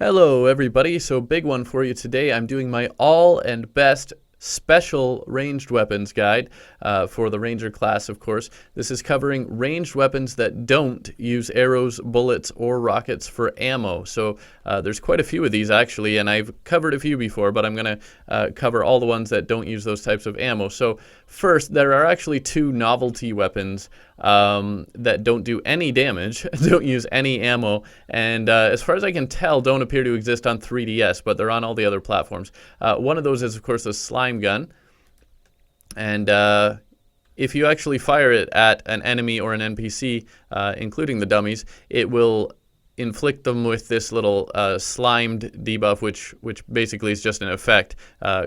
Hello everybody, so big one for you today. I'm doing my all and best special ranged weapons guide for the ranger class, of course. This is covering ranged weapons that don't use arrows, bullets, or rockets for ammo. So there's quite a few of these actually, and I've covered a few before, but I'm going to cover all the ones that don't use those types of ammo. So first, there are actually two novelty weapons that don't do any damage, don't use any ammo, and as far as I can tell, don't appear to exist on 3DS, but they're on all the other platforms. One of those is, of course, the Slime Gun, and if you actually fire it at an enemy or an NPC, including the dummies, it will inflict them with this little slimed debuff, which basically is just an effect,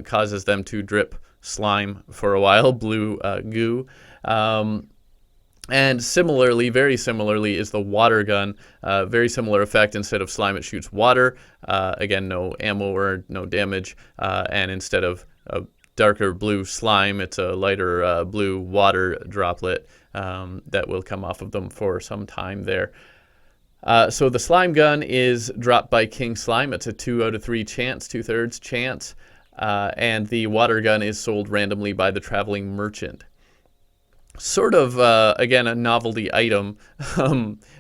causes them to drip slime for a while, blue goo. And similarly, very similarly, is the water gun. Very similar effect. Instead of slime, it shoots water. Again, no ammo or no damage. And instead of a darker blue slime, it's a lighter blue water droplet that will come off of them for some time there. So the slime gun is dropped by King Slime. It's a 2 out of 3 chance, 2/3 chance. And the water gun is sold randomly by the traveling merchant. Sort of, again, a novelty item.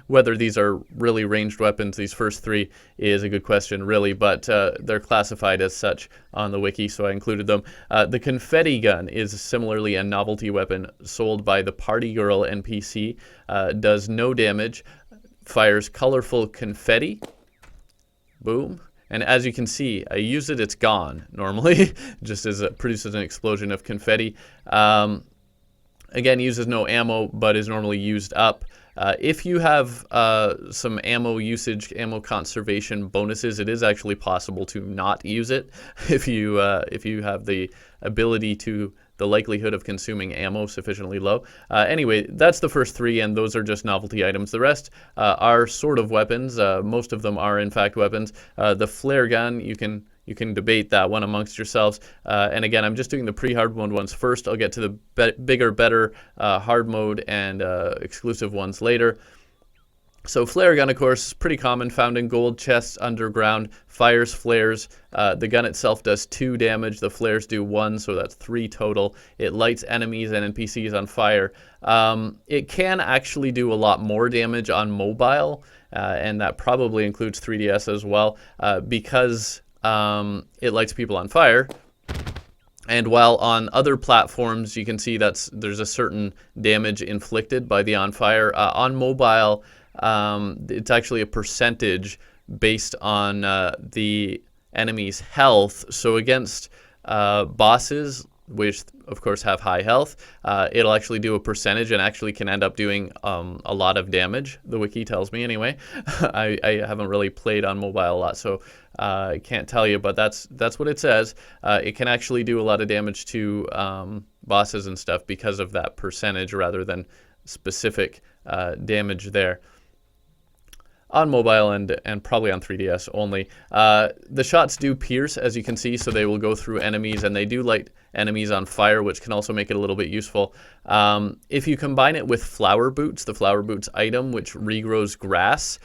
Whether these are really ranged weapons, these first three, is a good question, really, but they're classified as such on the wiki, so I included them. The Confetti Gun is similarly a novelty weapon sold by the Party Girl NPC. Does no damage, fires colorful confetti. Boom. And as you can see, I use it, it's gone normally, just as it produces an explosion of confetti. Again, uses no ammo, but is normally used up. If you have some ammo usage, ammo conservation bonuses, it is actually possible to not use it if you have the ability to, the likelihood of consuming ammo sufficiently low. Anyway, that's the first three, and those are just novelty items. The rest are sort of weapons. Most of them are, in fact, weapons. The flare gun, you can debate that one amongst yourselves. And again, I'm just doing the pre-hard mode ones first. I'll get to the bigger, better hard mode and exclusive ones later. So flare gun, of course, is pretty common, found in gold chests underground, fires flares. The gun itself does 2 damage, the flares do 1, so that's 3 total. It lights enemies and NPCs on fire. It can actually do a lot more damage on mobile, and that probably includes 3DS as well, because it lights people on fire. And while on other platforms you can see there's a certain damage inflicted by the on fire, on mobile it's actually a percentage based on the enemy's health. So against bosses, which of course have high health, it'll actually do a percentage and actually can end up doing a lot of damage, the wiki tells me anyway. I haven't really played on mobile a lot, so I can't tell you, but that's what it says. It can actually do a lot of damage to bosses and stuff because of that percentage rather than specific damage there. On mobile and probably on 3DS only. The shots do pierce, as you can see, so they will go through enemies, and they do light enemies on fire, which can also make it a little bit useful. If you combine it with flower boots, the flower boots item, which regrows grass,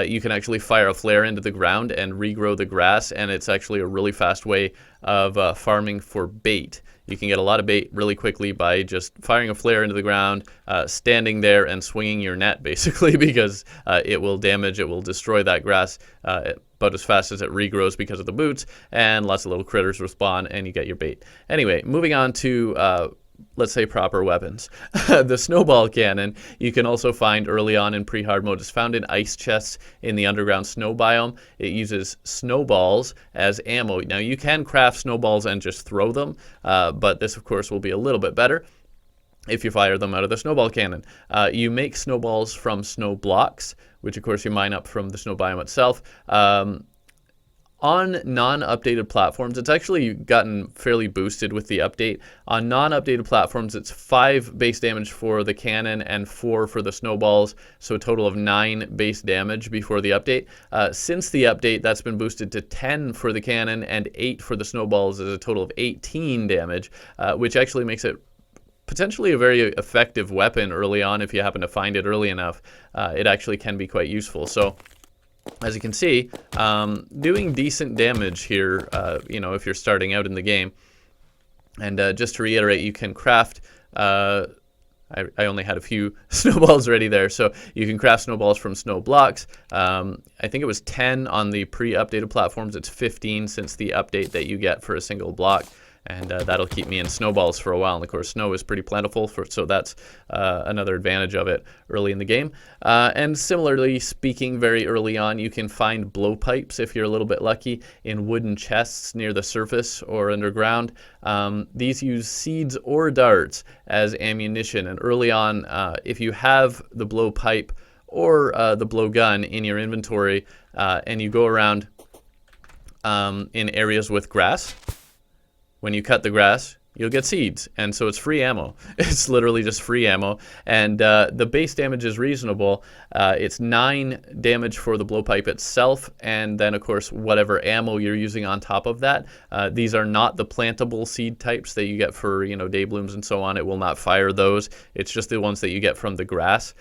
you can actually fire a flare into the ground and regrow the grass, and it's actually a really fast way of farming for bait. You can get a lot of bait really quickly by just firing a flare into the ground, standing there and swinging your net, basically, because it will destroy that grass about as fast as it regrows because of the boots, and lots of little critters will spawn, and you get your bait. Anyway, moving on to let's say proper weapons. The Snowball Cannon you can also find early on in pre-hard mode. It's found in ice chests in the underground snow biome. It uses snowballs as ammo. Now you can craft snowballs and just throw them, but this of course will be a little bit better if you fire them out of the Snowball Cannon. You make snowballs from snow blocks, which of course you mine up from the snow biome itself. On non-updated platforms, it's actually gotten fairly boosted with the update. On non-updated platforms, it's 5 base damage for the cannon and 4 for the snowballs, so a total of 9 base damage before the update. Since the update, that's been boosted to 10 for the cannon and 8 for the snowballs, as a total of 18 damage, which actually makes it potentially a very effective weapon early on. If you happen to find it early enough, it actually can be quite useful. So as you can see, doing decent damage here, you know, if you're starting out in the game. And just to reiterate, you can craft, I only had a few snowballs ready there, so you can craft snowballs from snow blocks. I think it was 10 on the pre-updated platforms. It's 15 since the update that you get for a single block. And that'll keep me in snowballs for a while. And of course, snow is pretty plentiful, so that's another advantage of it early in the game. And similarly speaking, very early on, you can find blowpipes, if you're a little bit lucky, in wooden chests near the surface or underground. These use seeds or darts as ammunition. And early on, if you have the blowpipe or the blowgun in your inventory and you go around in areas with grass, when you cut the grass, you'll get seeds, and so it's free ammo. It's literally just free ammo, and the base damage is reasonable. It's 9 damage for the blowpipe itself, and then of course whatever ammo you're using on top of that. These are not the plantable seed types that you get for, you know, day blooms and so on. It will not fire those. It's just the ones that you get from the grass,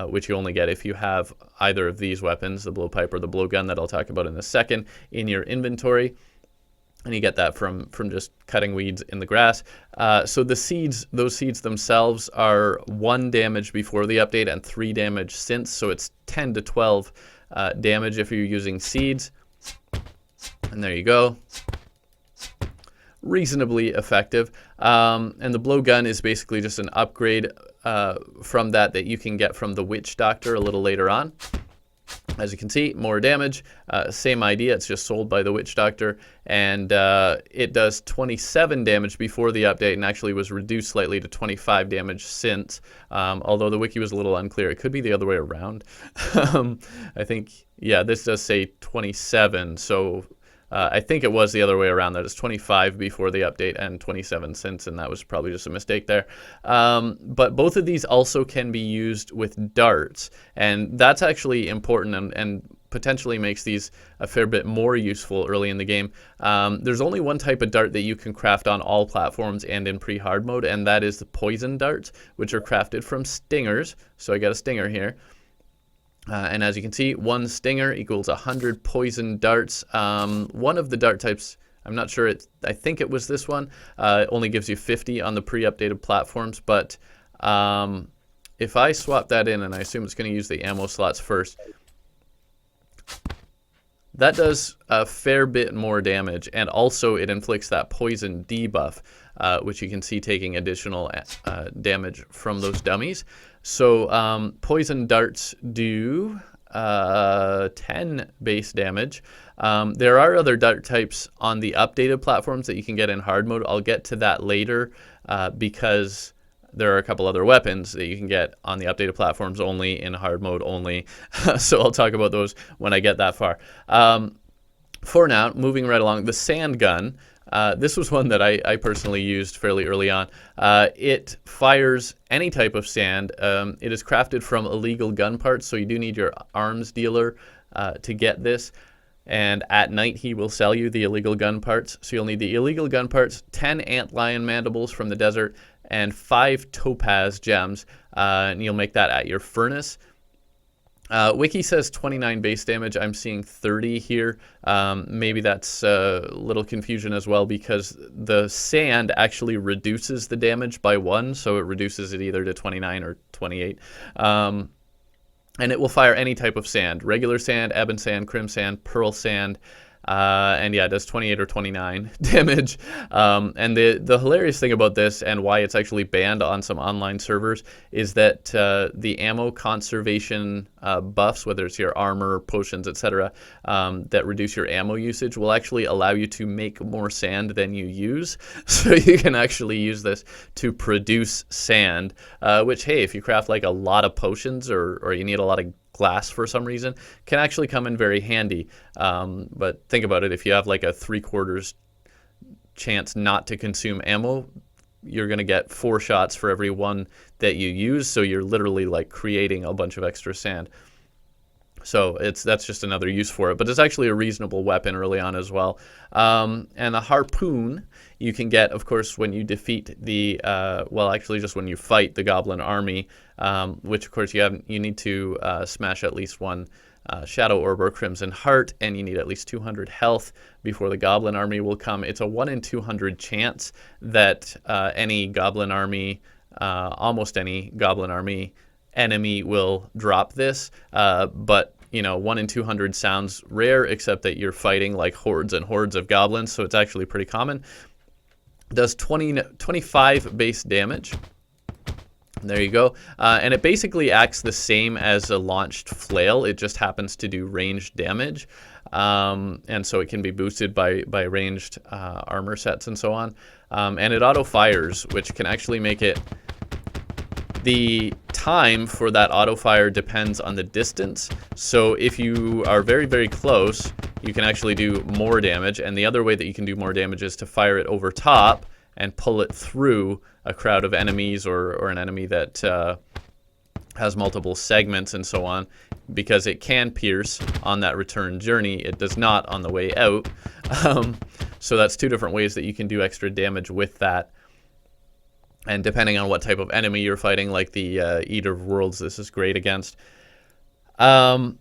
which you only get if you have either of these weapons, the blowpipe or the blowgun that I'll talk about in a second, in your inventory. And you get that from just cutting weeds in the grass. So the seeds, those seeds themselves are 1 damage before the update and 3 damage since. So it's 10 to 12 damage if you're using seeds. And there you go. Reasonably effective. And the blowgun is basically just an upgrade from that you can get from the Witch Doctor a little later on. As you can see, more damage, same idea, it's just sold by the Witch Doctor, and it does 27 damage before the update and actually was reduced slightly to 25 damage since, although the wiki was a little unclear. It could be the other way around. I think, yeah, this does say 27, so I think it was the other way around. That is 25 before the update and 27 since, and that was probably just a mistake there. But both of these also can be used with darts, and that's actually important and potentially makes these a fair bit more useful early in the game. There's only one type of dart that you can craft on all platforms and in pre-hard mode, and that is the poison darts, which are crafted from stingers. So I got a stinger here. And as you can see, 1 stinger equals 100 poison darts. One of the dart types, I'm not sure, I think it was this one, only gives you 50 on the pre-updated platforms. But if I swap that in, and I assume it's going to use the ammo slots first, that does a fair bit more damage. And also it inflicts that poison debuff, which you can see taking additional damage from those dummies. So poison darts do 10 base damage. There are other dart types on the updated platforms that you can get in hard mode. I'll get to that later because there are a couple other weapons that you can get on the updated platforms only, in hard mode only. So I'll talk about those when I get that far. For now, moving right along, the Sandgun. This was one that I personally used fairly early on. It fires any type of sand. It is crafted from illegal gun parts, so you do need your arms dealer to get this. And at night, he will sell you the illegal gun parts. So you'll need the illegal gun parts, 10 antlion mandibles from the desert, and 5 topaz gems. And you'll make that at your furnace. Wiki says 29 base damage. I'm seeing 30 here. Maybe that's a little confusion as well because the sand actually reduces the damage by 1, so it reduces it either to 29 or 28. And it will fire any type of sand: regular sand, ebon sand, crim sand, pearl sand. And yeah, it does 28 or 29 damage. And the hilarious thing about this, and why it's actually banned on some online servers, is that the ammo conservation buffs, whether it's your armor, potions, etc., that reduce your ammo usage, will actually allow you to make more sand than you use. So you can actually use this to produce sand, which, hey, if you craft like a lot of potions or you need a lot of glass for some reason, can actually come in very handy. But think about it, if you have like a 3/4 chance not to consume ammo, you're going to get 4 shots for every 1 that you use, so you're literally like creating a bunch of extra sand. So that's just another use for it, but it's actually a reasonable weapon early on as well. And the harpoon you can get, of course, when you defeat the, well, actually just when you fight the goblin army, which of course you need to smash at least one Shadow Orb or Crimson Heart, and you need at least 200 health before the Goblin Army will come. It's a 1 in 200 chance that any Goblin Army, almost any Goblin Army enemy will drop this, but you know, 1 in 200 sounds rare, except that you're fighting like hordes and hordes of goblins, so it's actually pretty common. Does 25 base damage. There you go. And it basically acts the same as a launched flail. It just happens to do ranged damage. And so it can be boosted by ranged armor sets and so on. And it auto fires, which can actually make it... The time for that auto fire depends on the distance. So if you are very, very close, you can actually do more damage. And the other way that you can do more damage is to fire it over top and pull it through a crowd of enemies or an enemy that has multiple segments and so on, because it can pierce on that return journey. It does not on the way out. So that's two different ways that you can do extra damage with that. And depending on what type of enemy you're fighting, like the Eater of Worlds, this is great against. And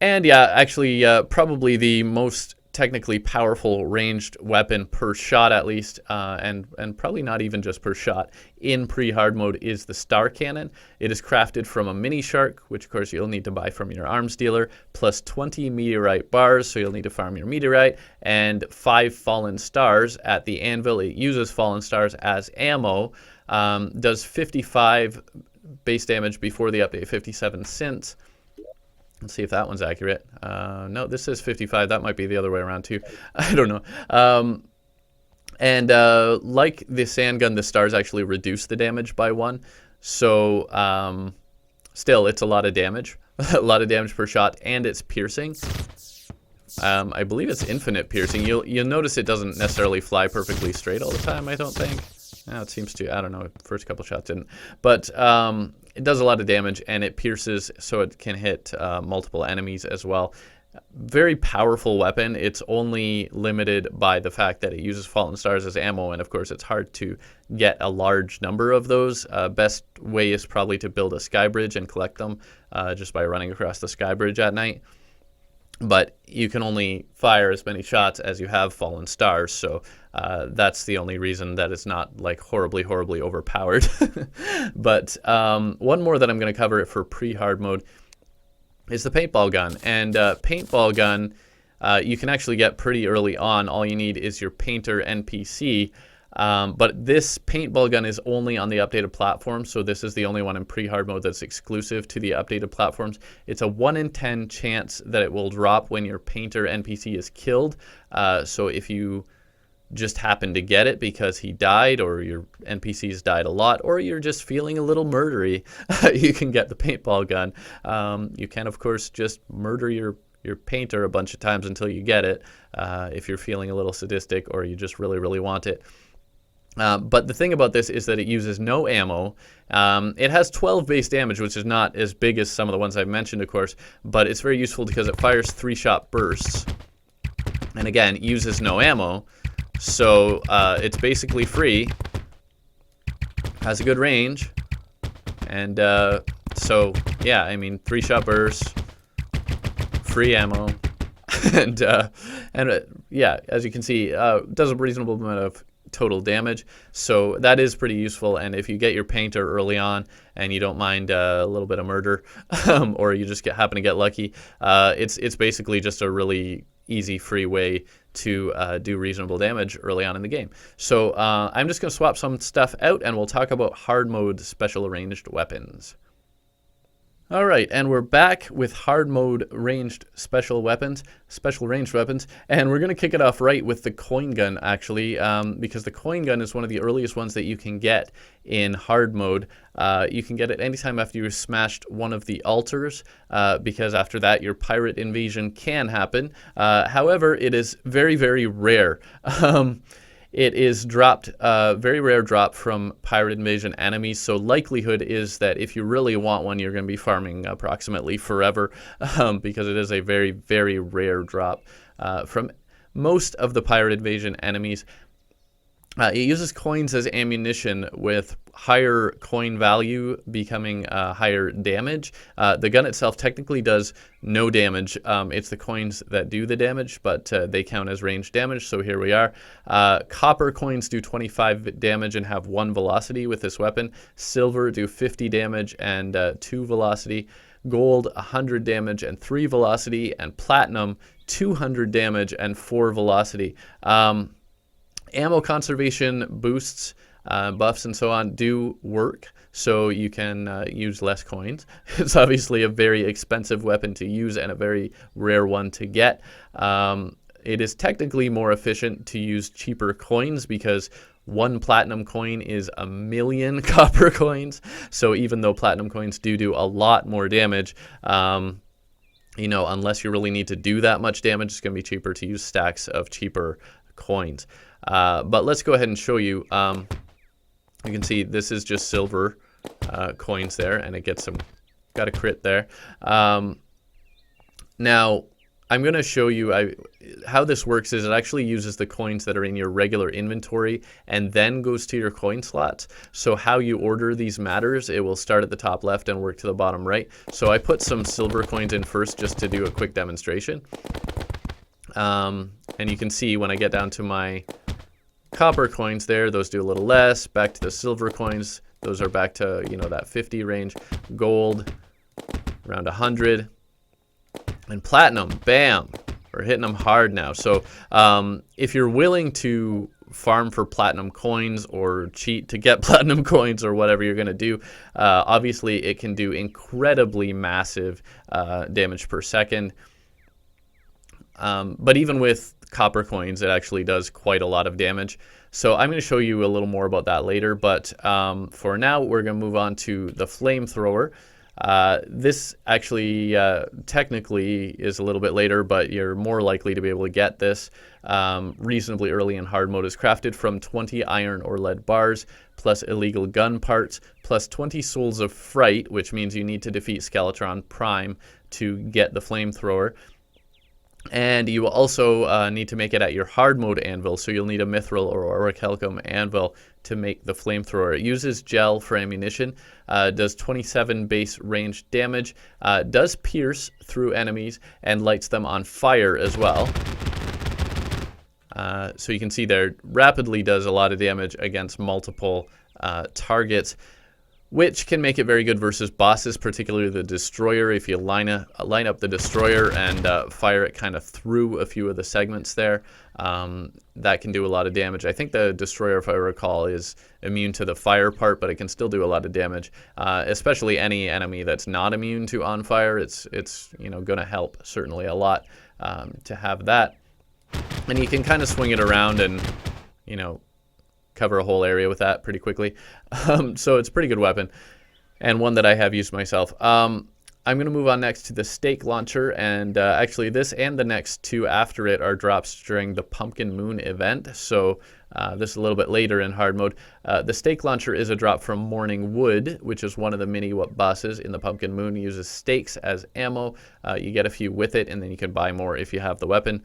yeah, actually, probably the most technically powerful ranged weapon per shot, at least, and probably not even just per shot, in pre-hard mode is the Star Cannon. It is crafted from a mini shark, which of course you'll need to buy from your arms dealer, plus 20 meteorite bars, so you'll need to farm your meteorite, and 5 fallen stars at the anvil. It uses fallen stars as ammo, does 55 base damage before the update, 57 since. Let's see if that one's accurate. No, this says 55. That might be the other way around too. I don't know. And like the Sandgun, the stars actually reduce the damage by 1. So still, it's a lot of damage. A lot of damage per shot, and it's piercing. I believe it's infinite piercing. You'll notice it doesn't necessarily fly perfectly straight all the time, I don't think. No, it seems to. I don't know. First couple shots didn't. But it does a lot of damage, and it pierces, so it can hit multiple enemies as well. Very powerful weapon. It's only limited by the fact that it uses fallen stars as ammo, and of course it's hard to get a large number of those. Best way is probably to build a sky bridge and collect them just by running across the sky bridge at night. But you can only fire as many shots as you have fallen stars, so that's the only reason that it's not like horribly overpowered. But one more that I'm going to cover for pre-hard mode is the Paintball Gun. And Paintball Gun you can actually get pretty early on. All you need is your painter NPC. But this Paintball Gun is only on the updated platform, so this is the only one in pre-hard mode that's exclusive to the updated platforms. It's a 1 in 10 chance that it will drop when your painter NPC is killed. So if you just happen to get it because he died, or your NPCs died a lot, or you're just feeling a little murdery, you can get the Paintball Gun. You can, of course, just murder your painter a bunch of times until you get it, if you're feeling a little sadistic or you just really want it. But the thing about this is that it uses no ammo. It has 12 base damage, which is not as big as some of the ones I've mentioned, of course, but it's very useful because it fires 3-shot bursts. And again, it uses no ammo, so it's basically free, has a good range, and so yeah, I mean, 3-shot bursts, free ammo, and yeah, as you can see, does a reasonable amount of total damage, so that is pretty useful. And if you get your painter early on and you don't mind a little bit of murder, or you just happen to get lucky, it's basically just a really easy, free way to do reasonable damage early on in the game. So I'm just going to swap some stuff out, and we'll talk about hard mode special ranged weapons. All right, and we're back with hard mode ranged special ranged weapons, and we're going to kick it off right with the coin gun, actually, because the coin gun is one of the earliest ones that you can get in hard mode. You can get it anytime after you've smashed one of the altars, because after that your pirate invasion can happen. However, it is very rare. It is dropped, very rare drop from pirate invasion enemies, so likelihood is that if you really want one, you're going to be farming approximately forever, because it is a very rare drop from most of the pirate invasion enemies. It uses coins as ammunition, with higher coin value becoming higher damage. The gun itself technically does no damage. It's the coins that do the damage, but they count as range damage, so here we are. Copper coins do 25 damage and have 1 velocity with this weapon. Silver do 50 damage and 2 velocity. Gold 100 damage and 3 velocity. And platinum 200 damage and 4 velocity. Ammo conservation boosts, buffs, and so on do work, so you can use less coins. It's obviously a very expensive weapon to use and a very rare one to get. It is technically more efficient to use cheaper coins because 1 platinum coin is 1,000,000 copper coins. So even though platinum coins do a lot more damage, you know, unless you really need to do that much damage, it's going to be cheaper to use stacks of cheaper coins. But let's go ahead and show you. You can see this is just silver coins there, and it gets some, got a crit there. Now, I'm going to show you how this works. Is it actually uses the coins that are in your regular inventory and then goes to your coin slots. So how you order these matters. It will start at the top left and work to the bottom right. So I put some silver coins in first just to do a quick demonstration. And you can see when I get down to my copper coins there, those do a little less. Back to the silver coins, those are back to, you know, that 50 range. Gold, around 100. And platinum, bam, we're hitting them hard now. So if you're willing to farm for platinum coins or cheat to get platinum coins or whatever you're going to do, obviously it can do incredibly massive damage per second. But even with copper coins, it actually does quite a lot of damage. So I'm going to show you a little more about that later. But for now, we're going to move on to the Flamethrower. This actually technically is a little bit later, but you're more likely to be able to get this reasonably early in hard mode. Is crafted from 20 iron or lead bars, plus illegal gun parts, plus 20 souls of fright, which means you need to defeat Skeletron Prime to get the Flamethrower. And you will also need to make it at your hard mode anvil, so you'll need a mithril or orichalcum anvil to make the Flamethrower. It uses gel for ammunition, does 27 base range damage, does pierce through enemies, and lights them on fire as well. So you can see there, rapidly does a lot of damage against multiple targets, which can make it very good versus bosses, particularly the Destroyer. If you line up the Destroyer and fire it kind of through a few of the segments there, that can do a lot of damage. I think the Destroyer, if I recall, is immune to the fire part, but it can still do a lot of damage, especially any enemy that's not immune to on fire. It's you know, going to help certainly a lot to have that. And you can kind of swing it around and, you know, cover a whole area with that pretty quickly. So it's a pretty good weapon and one that I have used myself. I'm going to move on next to the Stake Launcher, and actually this and the next two after it are drops during the Pumpkin Moon event. So this is a little bit later in hard mode. The Stake Launcher is a drop from Morning Wood, which is one of the mini bosses in the Pumpkin Moon. It uses stakes as ammo. You get a few with it, and then you can buy more if you have the weapon.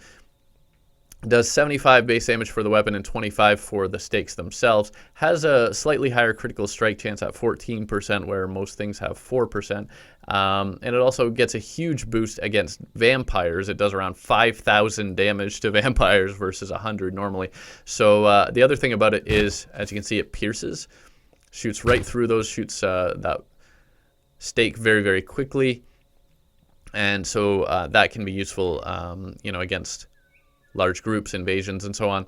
Does 75 base damage for the weapon and 25 for the stakes themselves. Has a slightly higher critical strike chance at 14%, where most things have 4%. And it also gets a huge boost against vampires. It does around 5,000 damage to vampires versus 100 normally. So the other thing about it is, as you can see, it pierces. Shoots right through those, shoots that stake very, very quickly. And so that can be useful, you know, against large groups, invasions, and so on,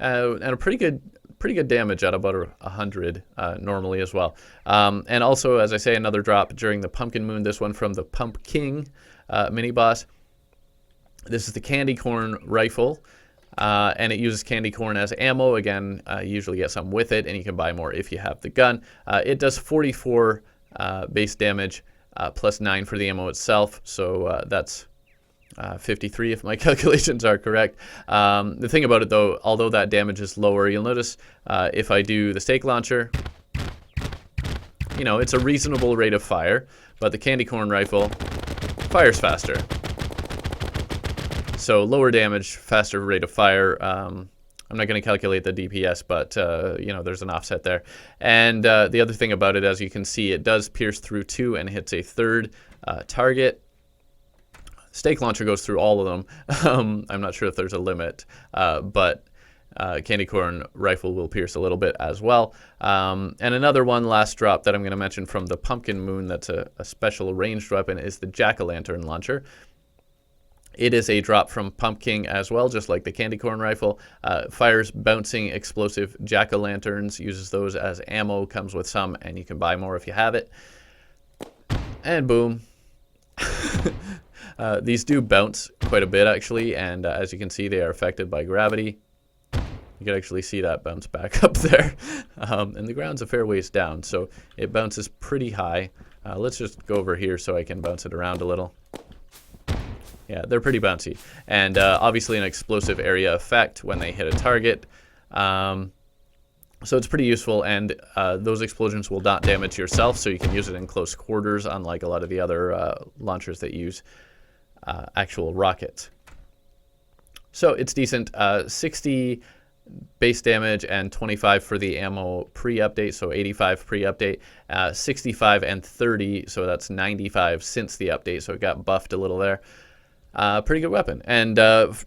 and a pretty good damage at about 100 normally as well. And also, as I say, another drop during the Pumpkin Moon. This one from the Pump King mini boss. This is the Candy Corn Rifle, and it uses candy corn as ammo. Again, you usually get some with it, and you can buy more if you have the gun. It does 44 base damage plus 9 for the ammo itself. So that's 53 if my calculations are correct. The thing about it though, although that damage is lower, you'll notice if I do the Stake Launcher, you know, it's a reasonable rate of fire, but the Candy Corn Rifle fires faster. So lower damage, faster rate of fire, I'm not going to calculate the DPS, but you know, there's an offset there. And the other thing about it, as you can see, it does pierce through 2 and hits a 3rd target. Stake launcher goes through all of them. I'm not sure if there's a limit, but candy corn rifle will pierce a little bit as well. And another one, last drop that I'm going to mention from the Pumpkin Moon, that's a special ranged weapon, is the Jack-o'-lantern launcher. It is a drop from Pumpkin as well, just like the candy corn rifle. Fires bouncing explosive jack-o'-lanterns, uses those as ammo, comes with some, and you can buy more if you have it. And boom. These do bounce quite a bit, actually, and as you can see, they are affected by gravity. You can actually see that bounce back up there. And the ground's a fair ways down, so it bounces pretty high. Let's just go over here so I can bounce it around a little. Yeah, they're pretty bouncy. And obviously an explosive area effect when they hit a target. So it's pretty useful, and those explosions will not damage yourself, so you can use it in close quarters, unlike a lot of the other launchers that use actual rockets. So it's decent. 60 base damage and 25 for the ammo pre-update, so 85 pre-update, 65 and 30, so that's 95 since the update, so it got buffed a little there. Pretty good weapon. And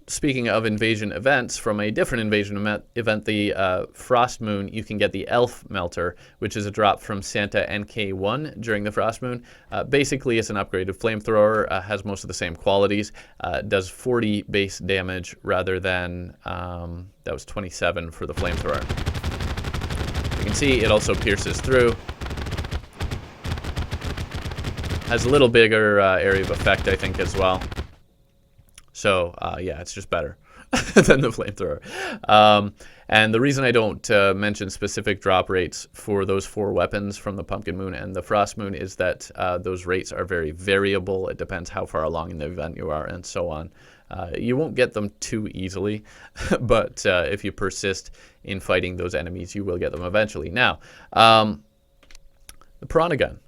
speaking of invasion events, from a different invasion event, the Frost Moon, you can get the Elf Melter, which is a drop from Santa NK1 during the Frost Moon. Basically, it's an upgraded flamethrower, has most of the same qualities, does 40 base damage rather than, that was 27 for the flamethrower. You can see it also pierces through. Has a little bigger area of effect, I think, as well. So, yeah, it's just better than the flamethrower. And the reason I don't mention specific drop rates for those 4 weapons from the Pumpkin Moon and the Frost Moon is that those rates are very variable. It depends how far along in the event you are and so on. You won't get them too easily, but if you persist in fighting those enemies, you will get them eventually. Now, the Piranha Gun.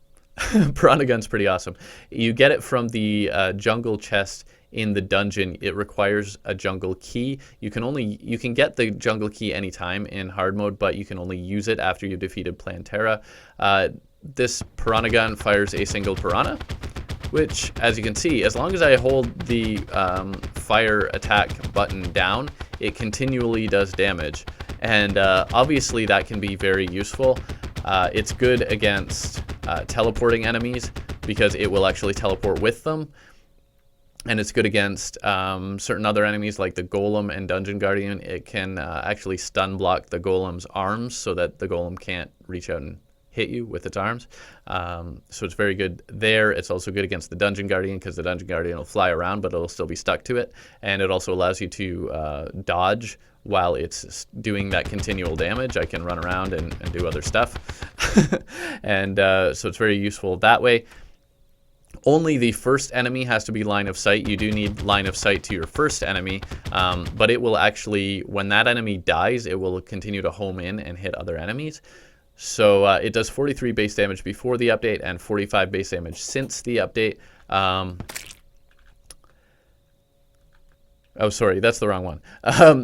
Piranha Gun's pretty awesome. You get it from the jungle chest in the dungeon. It requires a jungle key. You can get the jungle key anytime in hard mode, but you can only use it after you've defeated Plantera. This Piranha Gun fires a single piranha, which, as you can see, as long as I hold the fire attack button down, it continually does damage. And obviously that can be very useful. It's good against teleporting enemies because it will actually teleport with them. And it's good against certain other enemies like the Golem and Dungeon Guardian. It can actually stun block the Golem's arms so that the Golem can't reach out and hit you with its arms. So it's very good there. It's also good against the Dungeon Guardian because the Dungeon Guardian will fly around, but it'll still be stuck to it. And it also allows you to dodge while it's doing that continual damage. I can run around and do other stuff. And so it's very useful that way. Only the first enemy has to be line of sight. You do need line of sight to your first enemy, but it will actually, when that enemy dies, it will continue to home in and hit other enemies. So it does 43 base damage before the update and 45 base damage since the update. Oh, sorry, that's the wrong one.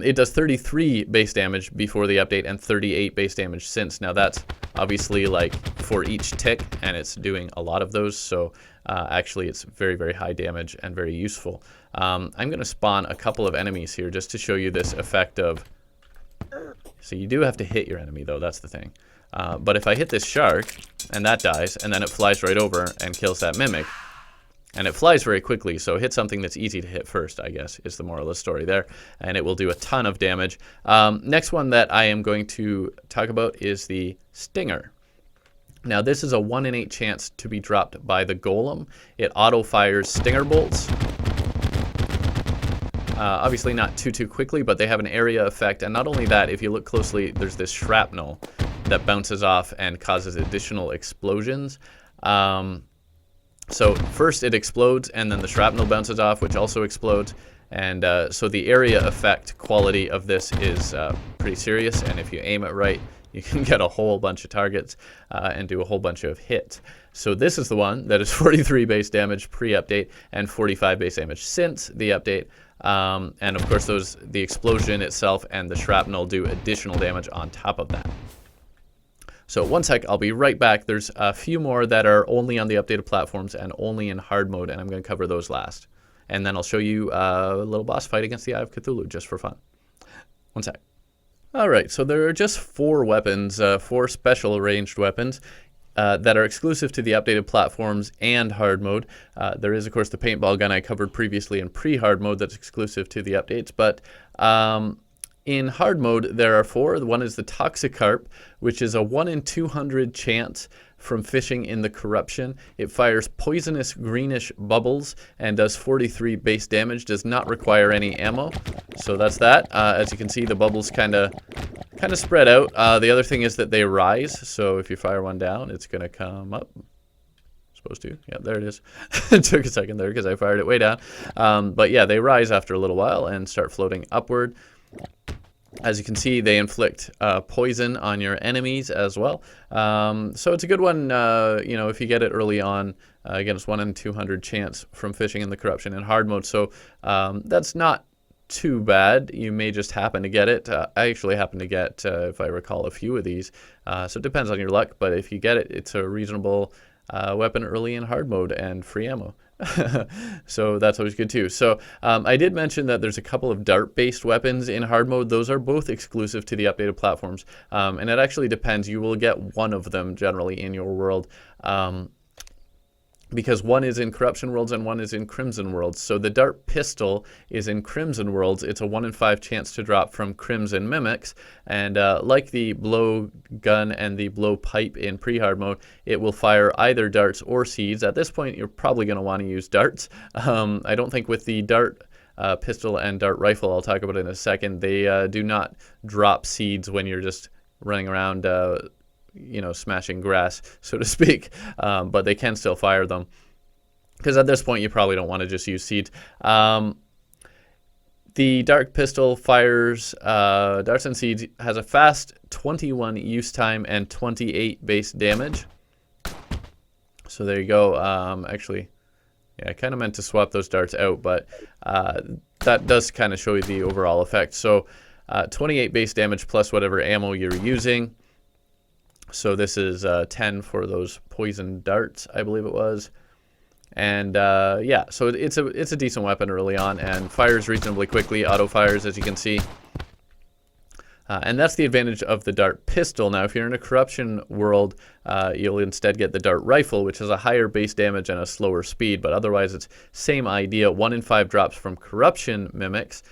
It does 33 base damage before the update and 38 base damage since. Now that's obviously like for each tick, and it's doing a lot of those. So actually it's very, very high damage and very useful. I'm going to spawn a couple of enemies here just to show you this effect of... So you do have to hit your enemy, though. That's the thing. But if I hit this shark, and that dies, and then it flies right over and kills that mimic, and it flies very quickly, so hit something that's easy to hit first, I guess, is the moral of the story there, and it will do a ton of damage. Next one that I am going to talk about is the Stinger. Now, this is a 1 in 8 chance to be dropped by the Golem. It auto-fires Stinger bolts. Obviously not too quickly, but they have an area effect, and not only that, if you look closely, there's this shrapnel that bounces off and causes additional explosions. So first it explodes, and then the shrapnel bounces off, which also explodes. And so the area effect quality of this is pretty serious, and if you aim it right, you can get a whole bunch of targets and do a whole bunch of hits. So this is the one that is 43 base damage pre-update and 45 base damage since the update. And of course, the explosion itself and the shrapnel do additional damage on top of that. So one sec, I'll be right back. There's a few more that are only on the updated platforms and only in hard mode, and I'm going to cover those last. And then I'll show you a little boss fight against the Eye of Cthulhu, just for fun. One sec. Alright, so there are just 4 weapons, 4 special ranged weapons, that are exclusive to the updated platforms and hard mode. There is, of course, the Paintball Gun I covered previously in pre-hard mode that's exclusive to the updates, but in hard mode, there are 4. One is the Toxicarp, which is a 1 in 200 chance from fishing in the corruption. It fires poisonous greenish bubbles and does 43 base damage, does not require any ammo. So that's that. As you can see, the bubbles kind of spread out. The other thing is that they rise, so if you fire one down, it's going to come up. Supposed to. Yeah, there it is. It took a second there because I fired it way down. But yeah, they rise after a little while and start floating upward. As you can see, they inflict poison on your enemies as well. So it's a good one, you know, if you get it early on. Again, it's 1 in 200 chance from fishing in the corruption in hard mode. So that's not too bad. You may just happen to get it. I actually happen to get, if I recall, a few of these. So it depends on your luck. But if you get it, it's a reasonable weapon early in hard mode and free ammo. So that's always good too. So I did mention that there's a couple of dart-based weapons in hard mode. Those are both exclusive to the updated platforms. And it actually depends. You will get one of them generally in your world. Because one is in Corruption Worlds and one is in Crimson Worlds. So the Dart Pistol is in Crimson Worlds. It's a 1 in 5 chance to drop from Crimson Mimics. And like the Blowgun and the Blowpipe in Pre-Hard Mode, it will fire either darts or seeds. At this point, you're probably going to want to use darts. I don't think with the Dart Pistol and Dart Rifle, I'll talk about it in a second, they do not drop seeds when you're just running around you know, smashing grass, so to speak, but they can still fire them. Because at this point, you probably don't want to just use seeds. The Dark Pistol fires darts and seeds, has a fast 21 use time and 28 base damage. So there you go. Actually, yeah, I kind of meant to swap those darts out, but that does kind of show you the overall effect. So 28 base damage plus whatever ammo you're using. So this is 10 for those poison darts, I believe it was. And yeah, so it's a decent weapon early on and fires reasonably quickly, auto fires as you can see. And that's the advantage of the Dart Pistol. Now if you're in a Corruption world, you'll instead get the Dart Rifle, which has a higher base damage and a slower speed, but otherwise it's same idea. 1 in 5 drops from Corruption Mimics,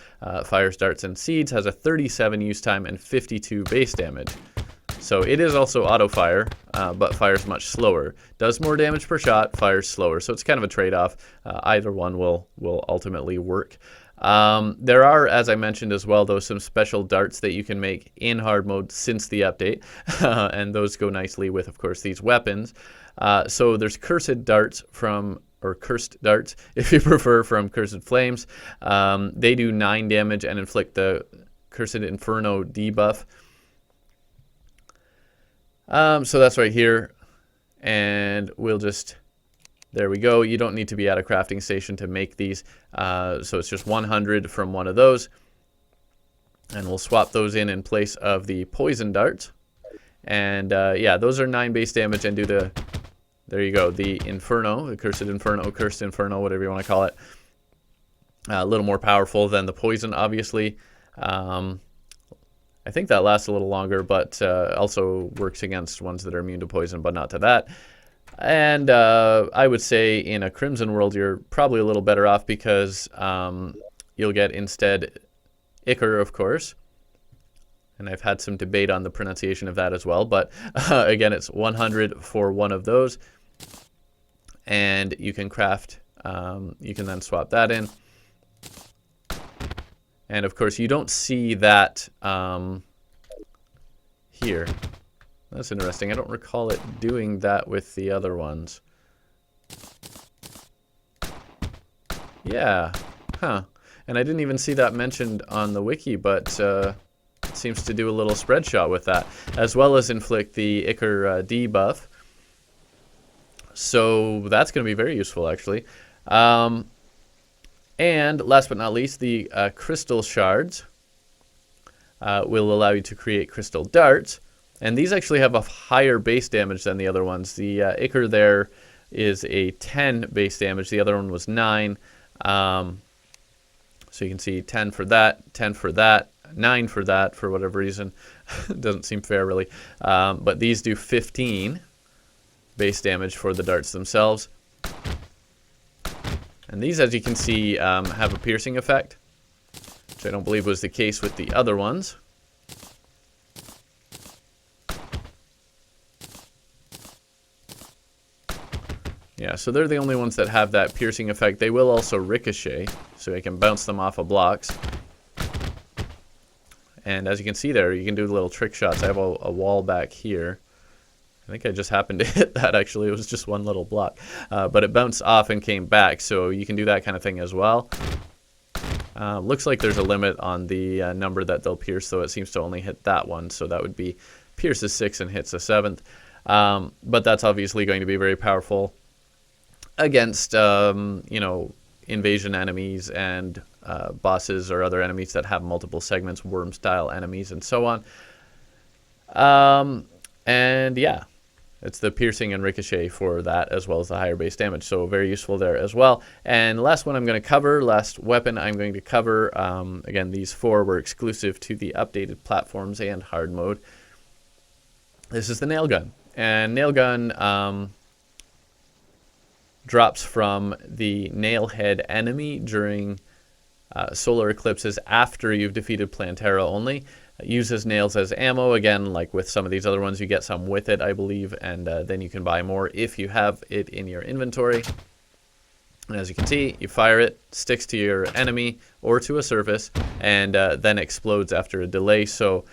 fires darts and seeds, has a 37 use time and 52 base damage. So it is also auto fire, but fires much slower. Does more damage per shot, fires slower. So it's kind of a trade-off. Either one will ultimately work. There are, as I mentioned as well, though, some special darts that you can make in hard mode since the update. And those go nicely with, of course, these weapons. So there's cursed darts or cursed darts, if you prefer, from Cursed Flames. They do 9 damage and inflict the Cursed Inferno debuff. So that's right here, and we'll just, there we go. You don't need to be at a crafting station to make these, so it's just 100 from one of those, and we'll swap those in place of the poison darts, and yeah, those are 9 base damage and do the, there you go, the Inferno, the Cursed Inferno, whatever you want to call it, a little more powerful than the poison, obviously. I think that lasts a little longer, but also works against ones that are immune to poison, but not to that. And I would say in a Crimson world, you're probably a little better off because you'll get instead Ichor, of course. And I've had some debate on the pronunciation of that as well. But again, it's 100 for one of those. And you can craft, you can then swap that in. And of course, you don't see that here. That's interesting. I don't recall it doing that with the other ones. Yeah, huh. And I didn't even see that mentioned on the wiki, but it seems to do a little spread shot with that, as well as inflict the Ichor debuff. So that's going to be very useful, actually. And last but not least, the crystal shards will allow you to create crystal darts. And these actually have a higher base damage than the other ones. The Ichor there is a 10 base damage. The other one was 9. So you can see 10 for that, 10 for that, 9 for that for whatever reason. Doesn't seem fair really. But these do 15 base damage for the darts themselves. And these, as you can see, have a piercing effect, which I don't believe was the case with the other ones. Yeah, so they're the only ones that have that piercing effect. They will also ricochet, so you can bounce them off of blocks. And as you can see there, you can do little trick shots. I have a wall back here. I think I just happened to hit that, actually. It was just one little block. But it bounced off and came back, so you can do that kind of thing as well. Looks like there's a limit on the number that they'll pierce, so it seems to only hit that one. So that would be pierces 6 and hits a 7th. But that's obviously going to be very powerful against, you know, invasion enemies and bosses or other enemies that have multiple segments, worm-style enemies, and so on. And yeah, it's the piercing and ricochet for that, as well as the higher base damage. So very useful there as well. And last one I'm going to cover, last weapon I'm going to cover, again, these 4 were exclusive to the updated platforms and hard mode. This is the nail gun. And nail gun drops from the nail head enemy during solar eclipses after you've defeated Plantera only. It uses nails as ammo. Again, like with some of these other ones, you get some with it, I believe, and then you can buy more if you have it in your inventory. And as you can see, you fire it, sticks to your enemy or to a surface, and then explodes after a delay. So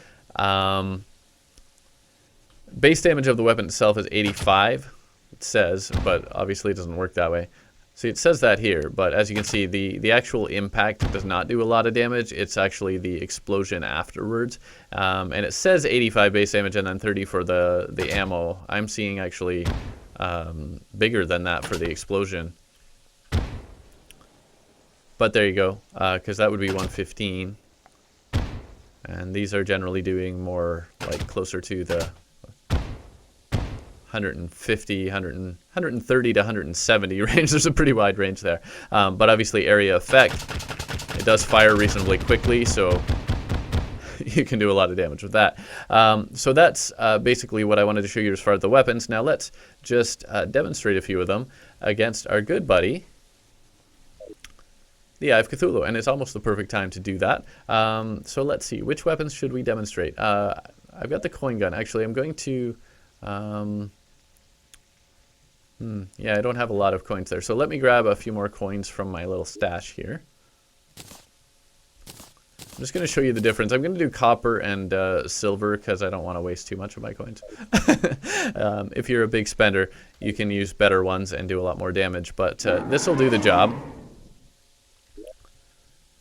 base damage of the weapon itself is 85. It says, but obviously it doesn't work that way. See, it says that here, but as you can see, the actual impact does not do a lot of damage. It's actually the explosion afterwards. And it says 85 base damage and then 30 for the ammo. I'm seeing actually bigger than that for the explosion. But there you go, because that would be 115. And these are generally doing more like closer to the 150, 130 to 170 range. There's a pretty wide range there. But obviously area effect, it does fire reasonably quickly, so you can do a lot of damage with that. So that's basically what I wanted to show you as far as the weapons. Now let's just demonstrate a few of them against our good buddy, the Eye of Cthulhu. And it's almost the perfect time to do that. So let's see, which weapons should we demonstrate? I've got the coin gun. Actually, I'm going to... yeah, I don't have a lot of coins there. So let me grab a few more coins from my little stash here. I'm just going to show you the difference. I'm going to do copper and silver because I don't want to waste too much of my coins. If you're a big spender, you can use better ones and do a lot more damage. But this will do the job.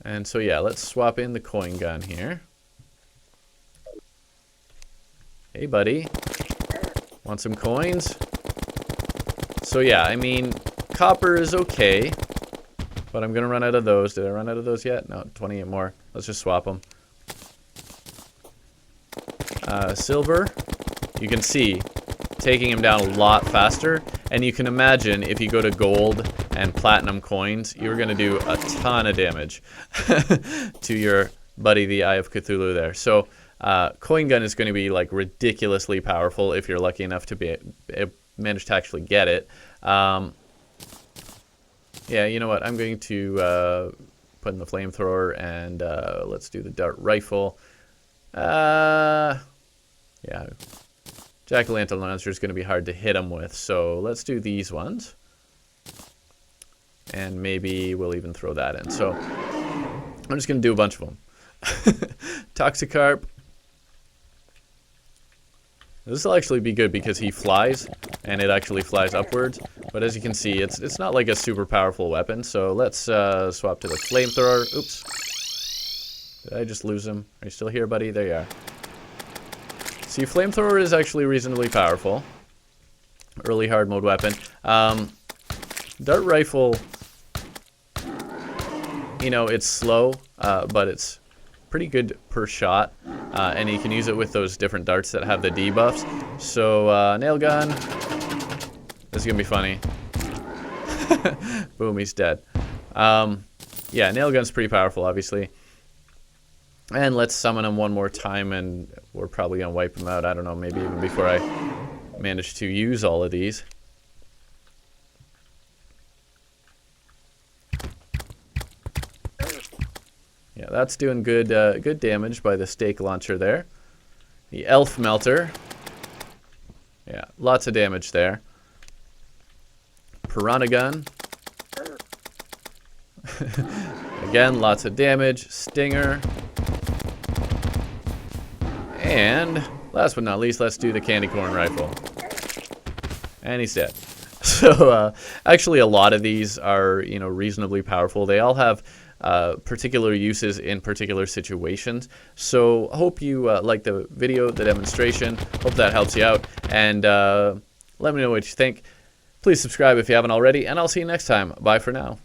And so yeah, let's swap in the coin gun here. Hey, buddy. Want some coins? So yeah, I mean, copper is okay, but I'm going to run out of those. Did I run out of those yet? No, 28 more. Let's just swap them. Silver, you can see, taking him down a lot faster. And you can imagine if you go to gold and platinum coins, you're going to do a ton of damage to your buddy, the Eye of Cthulhu there. So coin gun is going to be like ridiculously powerful if you're lucky enough to manage to actually get it. Yeah, you know what? I'm going to put in the flamethrower and let's do the dart rifle. Yeah, jack-o'-lantern launcher is going to be hard to hit him with, so let's do these ones. And maybe we'll even throw that in. So I'm just going to do a bunch of them. Toxicarp. This will actually be good because he flies, and it actually flies upwards. But as you can see, it's not like a super powerful weapon. So let's swap to the flamethrower. Oops. Did I just lose him? Are you still here, buddy? There you are. See, flamethrower is actually reasonably powerful. Early hard mode weapon. Dart rifle you know, it's slow, but it's pretty good per shot, and you can use it with those different darts that have the debuffs. So nail gun, this is gonna be funny. Boom, he's dead. Yeah, nail gun's pretty powerful, obviously. And let's summon him one more time, and we're probably gonna wipe him out. I don't know, maybe even before I manage to use all of these. Yeah, that's doing good, good damage by the stake launcher there. The elf melter. Yeah, lots of damage there. Piranha gun. Again, lots of damage. Stinger. And last but not least, let's do the candy corn rifle. And he's dead. So actually, a lot of these are, you know, reasonably powerful. They all have particular uses in particular situations. So hope you like the video, the demonstration. Hope that helps you out. And let me know what you think. Please subscribe if you haven't already, and I'll see you next time. Bye for now.